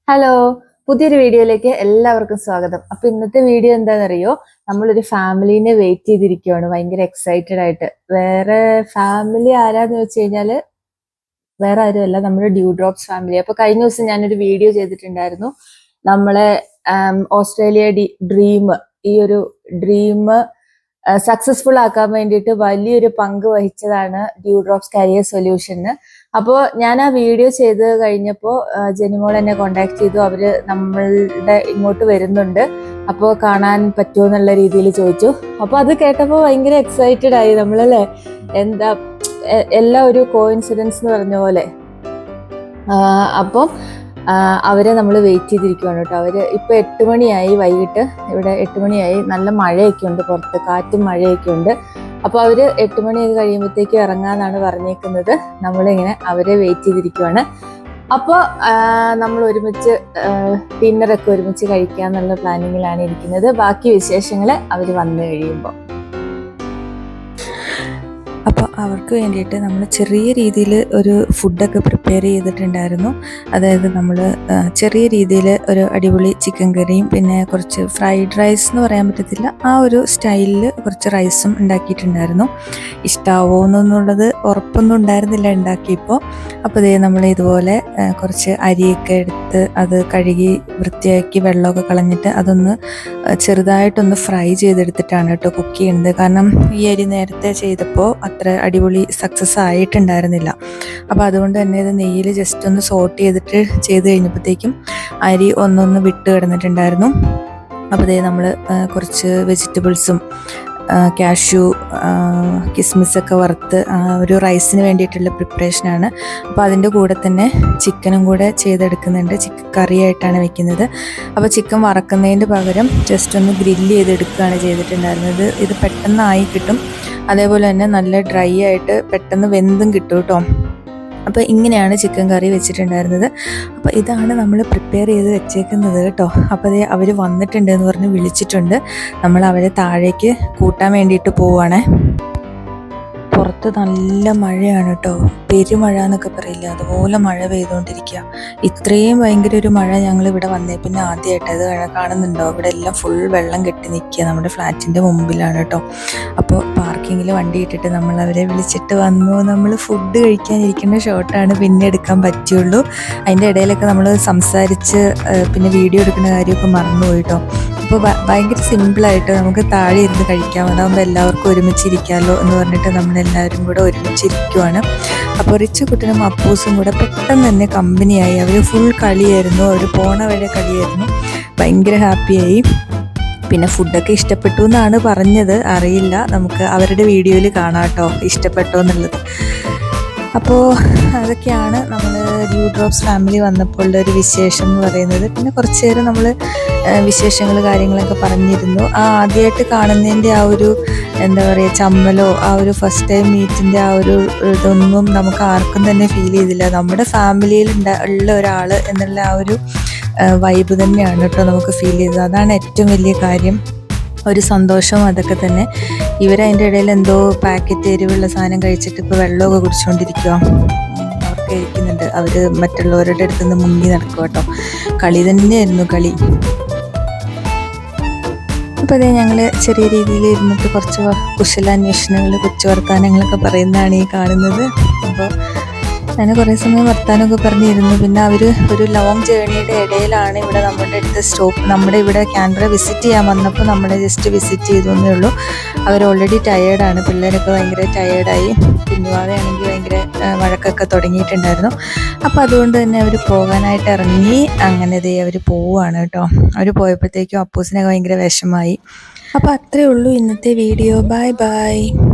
Hello, പുതിയൊരു വീഡിയോയിലേക്ക് എല്ലാവർക്കും സ്വാഗതം. അപ്പൊ ഇന്നത്തെ വീഡിയോ എന്താണെന്നറിയോ? നമ്മളൊരു ഫാമിലിനെ വെയിറ്റ് ചെയ്തിരിക്കുവാണ്, ഭയങ്കര എക്സൈറ്റഡ് ആയിട്ട്. വേറെ ഫാമിലി ആരാന്ന് വെച്ച് കഴിഞ്ഞാല് വേറെ ആരുമല്ല, നമ്മുടെ ഡ്യൂ ഡ്രോപ്സ് ഫാമിലി. അപ്പൊ കഴിഞ്ഞ ദിവസം ഞാനൊരു വീഡിയോ ചെയ്തിട്ടുണ്ടായിരുന്നു. നമ്മളെ ഓസ്ട്രേലിയ ഡ്രീം, ഈ ഒരു ഡ്രീം സക്സസ്ഫുൾ ആക്കാൻ വേണ്ടിയിട്ട് വലിയൊരു പങ്ക് വഹിച്ചതാണ് ഡ്യൂ ഡ്രോപ്സ് കരിയർ സൊല്യൂഷന്. അപ്പോൾ ഞാൻ ആ വീഡിയോ ചെയ്ത് കഴിഞ്ഞപ്പോൾ ജെനിമോൾ എന്നെ കോണ്ടാക്ട് ചെയ്തു. അവര് നമ്മളുടെ ഇങ്ങോട്ട് വരുന്നുണ്ട്, അപ്പോൾ കാണാൻ പറ്റുമോ എന്നുള്ള രീതിയിൽ ചോദിച്ചു. അപ്പോൾ അത് കേട്ടപ്പോൾ ഭയങ്കര എക്സൈറ്റഡ് ആയി നമ്മളല്ലേ. എന്താ എല്ലാം ഒരു കോയിൻസിഡൻസ് എന്ന് പറഞ്ഞ പോലെ. അപ്പം അവരെ നമ്മൾ വെയിറ്റ് ചെയ്തിരിക്കുകയാണ് കേട്ടോ. അവര് ഇപ്പൊ 8 മണിയായി, വൈകിട്ട് ഇവിടെ 8 മണിയായി. നല്ല മഴയൊക്കെ ഉണ്ട് പുറത്ത്, കാറ്റും മഴയൊക്കെ ഉണ്ട്. അപ്പൊ അവര് 8 മണിയൊക്കെ കഴിയുമ്പോഴത്തേക്ക് ഇറങ്ങാന്നാണ് പറഞ്ഞേക്കുന്നത്. നമ്മളിങ്ങനെ അവരെ വെയിറ്റ് ചെയ്തിരിക്കുവാണ്. അപ്പോൾ നമ്മൾ ഒരുമിച്ച് ഡിന്നറൊക്കെ ഒരുമിച്ച് കഴിക്കാന്നുള്ള പ്ലാനിങ്ങിലാണ് ഇരിക്കുന്നത്. ബാക്കി വിശേഷങ്ങൾ അവർ വന്നു കഴിയുമ്പോൾ. അപ്പോൾ അവർക്ക് വേണ്ടിയിട്ട് നമ്മൾ ചെറിയ രീതിയിൽ ഒരു ഫുഡൊക്കെ പ്രിപ്പയർ ചെയ്തിട്ടുണ്ടായിരുന്നു. അതായത് നമ്മൾ ചെറിയ രീതിയിൽ ഒരു അടിപൊളി ചിക്കൻ കറിയും പിന്നെ കുറച്ച് ഫ്രൈഡ് റൈസ് എന്ന് പറയാൻ പറ്റത്തില്ല, ആ ഒരു സ്റ്റൈലിൽ കുറച്ച് റൈസും ഉണ്ടാക്കിയിട്ടുണ്ടായിരുന്നു. ഇഷ്ടാവോ എന്നുള്ളത് ഉറപ്പൊന്നും ഉണ്ടായിരുന്നില്ല ഉണ്ടാക്കിയപ്പോൾ. അപ്പോൾ ഇതേ നമ്മൾ ഇതുപോലെ കുറച്ച് അരിയൊക്കെ എടുത്ത് അത് കഴുകി വൃത്തിയാക്കി വെള്ളമൊക്കെ കളഞ്ഞിട്ട് അതൊന്ന് ചെറുതായിട്ടൊന്ന് ഫ്രൈ ചെയ്തെടുത്തിട്ടാണ് കേട്ടോ കുക്ക് ചെയ്യുന്നത്. കാരണം ഈ അരി നേരത്തെ ചെയ്തപ്പോൾ അത്ര അടിപൊളി സക്സസ് ആയിട്ടുണ്ടായിരുന്നില്ല. അപ്പോൾ അതുകൊണ്ട് തന്നെ ഇത് നെയ്യിൽ ജസ്റ്റ് ഒന്ന് സോട്ട് ചെയ്ത് കഴിഞ്ഞപ്പോഴത്തേക്കും അരി ഒന്നൊന്ന് വിട്ട് കിടന്നിട്ടുണ്ടായിരുന്നു. അപ്പോൾ ഇതേ നമ്മൾ കുറച്ച് വെജിറ്റബിൾസും കാഷ്യൂ കിസ്മിസൊക്കെ വറുത്ത് ഒരു റൈസിന് വേണ്ടിയിട്ടുള്ള പ്രിപ്പറേഷനാണ്. അപ്പോൾ അതിൻ്റെ കൂടെ തന്നെ ചിക്കനും കൂടെ ചെയ്തെടുക്കുന്നുണ്ട്. ചിക്കൻ കറിയായിട്ടാണ് വെക്കുന്നത്. അപ്പോൾ ചിക്കൻ വറക്കുന്നതിൻ്റെ പകരം ജസ്റ്റ് ഒന്ന് ഗ്രില്ല് ചെയ്തെടുക്കുകയാണ് ചെയ്തിട്ടുണ്ടായിരുന്നത്. ഇത് പെട്ടെന്നായി കിട്ടും, അതേപോലെ തന്നെ നല്ല ഡ്രൈ ആയിട്ട് പെട്ടെന്ന് വെന്തും കിട്ടും കേട്ടോ. അപ്പോൾ ഇങ്ങനെയാണ് ചിക്കൻ കറി വെച്ചിട്ടുണ്ടായിരുന്നത്. അപ്പോൾ ഇതാണ് നമ്മൾ പ്രിപ്പയർ ചെയ്ത് വെച്ചേക്കുന്നത് കേട്ടോ. അപ്പോൾ അവർ വന്നിട്ടുണ്ട് എന്ന് പറഞ്ഞ് വിളിച്ചിട്ടുണ്ട്. നമ്മൾ അവരെ താഴേക്ക് കൂട്ടാൻ വേണ്ടിയിട്ട് പോവുകയാണേ. പുറത്ത് നല്ല മഴയാണ് കേട്ടോ, പെരുമഴ എന്നൊക്കെ പറയില്ല, അതുപോലെ മഴ പെയ്തുകൊണ്ടിരിക്കുക. ഇത്രയും ഭയങ്കര ഒരു മഴ ഞങ്ങൾ ഇവിടെ വന്നേ പിന്നെ ആദ്യമായിട്ട്. അത് കാണുന്നുണ്ടോ, ഇവിടെ എല്ലാം ഫുൾ വെള്ളം കെട്ടി നിൽക്കുക. നമ്മുടെ ഫ്ലാറ്റിൻ്റെ മുമ്പിലാണ് കേട്ടോ. അപ്പോൾ പാർക്കിങ്ങിൽ വണ്ടി ഇട്ടിട്ട് നമ്മൾ അവരെ വിളിച്ചിട്ട് വന്നു. നമ്മൾ ഫുഡ് കഴിക്കാനിരിക്കുന്ന ഷോട്ടാണ് പിന്നെ എടുക്കാൻ പറ്റുള്ളൂ. അതിൻ്റെ ഇടയിലൊക്കെ നമ്മൾ സംസാരിച്ച് പിന്നെ വീഡിയോ എടുക്കുന്ന കാര്യമൊക്കെ മറന്നുപോയി കേട്ടോ. അപ്പോൾ ഭയങ്കര സിമ്പിളായിട്ട് നമുക്ക് താഴെ ഇരുന്ന് കഴിക്കാം. അതാകുമ്പോൾ എല്ലാവർക്കും ഒരുമിച്ചിരിക്കാമല്ലോ എന്ന് പറഞ്ഞിട്ട് നമ്മളെല്ലാവരും കൂടെ ഒരുമിച്ചിരിക്കുവാണ്. അപ്പോൾ റിച്ചു കുട്ടനും അപ്പൂസും കൂടെ പെട്ടെന്ന് തന്നെ കമ്പനിയായി. അവർ ഫുൾ കളിയായിരുന്നു, അവർ പോണ വരെ കളിയായിരുന്നു. ഭയങ്കര ഹാപ്പിയായി. പിന്നെ ഫുഡൊക്കെ ഇഷ്ടപ്പെട്ടു എന്നാണ് പറഞ്ഞത്, അറിയില്ല, നമുക്ക് അവരുടെ വീഡിയോയിൽ കാണാം കേട്ടോ ഇഷ്ടപ്പെട്ടോ എന്നുള്ളത്. അപ്പോൾ അതൊക്കെയാണ് നമ്മൾ ഡ്യൂ ഡ്രോപ്സ് ഫാമിലി വന്നപ്പോൾ ഒരു വിശേഷം എന്ന് പറയുന്നത്. പിന്നെ കുറച്ച് നേരം നമ്മൾ വിശേഷങ്ങൾ കാര്യങ്ങളൊക്കെ പറഞ്ഞിരുന്നു. ആദ്യമായിട്ട് കാണുന്നതിൻ്റെ ആ ഒരു എന്താ പറയുക ചമ്മലോ ആ ഒരു ഫസ്റ്റ് ടൈം മീറ്റിൻ്റെ ആ ഒരു ഇതൊന്നും നമുക്ക് ആർക്കും തന്നെ ഫീൽ ചെയ്തില്ല. നമ്മുടെ ഫാമിലിയിൽ ഉള്ള ഒരാൾ എന്നുള്ള ആ ഒരു വൈബ് തന്നെയാണ് കേട്ടോ നമുക്ക് ഫീൽ ചെയ്തത്. അതാണ് ഏറ്റവും വലിയ കാര്യം, ഒരു സന്തോഷവും അതൊക്കെ തന്നെ. ഇവരതിൻ്റെ ഇടയിൽ എന്തോ പാക്കറ്റ് എരിവുള്ള സാധനം കഴിച്ചിട്ട് ഇപ്പോൾ വെള്ളമൊക്കെ കുടിച്ചുകൊണ്ടിരിക്കുക. അവർക്ക് ഇരിക്കുന്നുണ്ട്, അവർ മറ്റുള്ളവരുടെ അടുത്ത് നിന്ന് മുങ്ങി നടക്കുക കേട്ടോ. കളി തന്നെയായിരുന്നു കളി. അപ്പോൾ അതേ ഞങ്ങൾ ചെറിയ രീതിയിൽ ഇരുന്നിട്ട് കുറച്ച് കുശലാന്വേഷണങ്ങൾ കൊച്ചു വർത്താനങ്ങളൊക്കെ പറയുന്നതാണ് ഈ കാണുന്നത്. അപ്പോൾ ഞാൻ കുറേ സമയം വർത്താനമൊക്കെ പറഞ്ഞിരുന്നു. പിന്നെ അവർ ഒരു ലോങ് ജേണിയുടെ ഇടയിലാണ് ഇവിടെ നമ്മുടെ അടുത്ത് സ്റ്റോപ്പ്. നമ്മുടെ ഇവിടെ കാൻബറ വിസിറ്റ് ചെയ്യാൻ വന്നപ്പോൾ നമ്മളെ ജസ്റ്റ് വിസിറ്റ് ചെയ്തു എന്നേ ഉള്ളൂ. അവർ ഓൾറെഡി ടയേർഡാണ്, പിള്ളേരൊക്കെ ഭയങ്കര ടയേർഡായി. കുഞ്ഞുവാവയാണെങ്കിൽ ഭയങ്കര വഴക്കൊക്കെ തുടങ്ങിയിട്ടുണ്ടായിരുന്നു. അപ്പോൾ അതുകൊണ്ട് തന്നെ അവർ പോകാനായിട്ട് ഇറങ്ങി. അങ്ങനെ ദേ അവർ പോവുകയാണ് കേട്ടോ. അവർ പോയപ്പോഴത്തേക്കും അപ്പൂസിനൊക്കെ ഭയങ്കര വിഷമായി. അപ്പോൾ അത്രയേ ഉള്ളൂ ഇന്നത്തെ വീഡിയോ. Bye bye.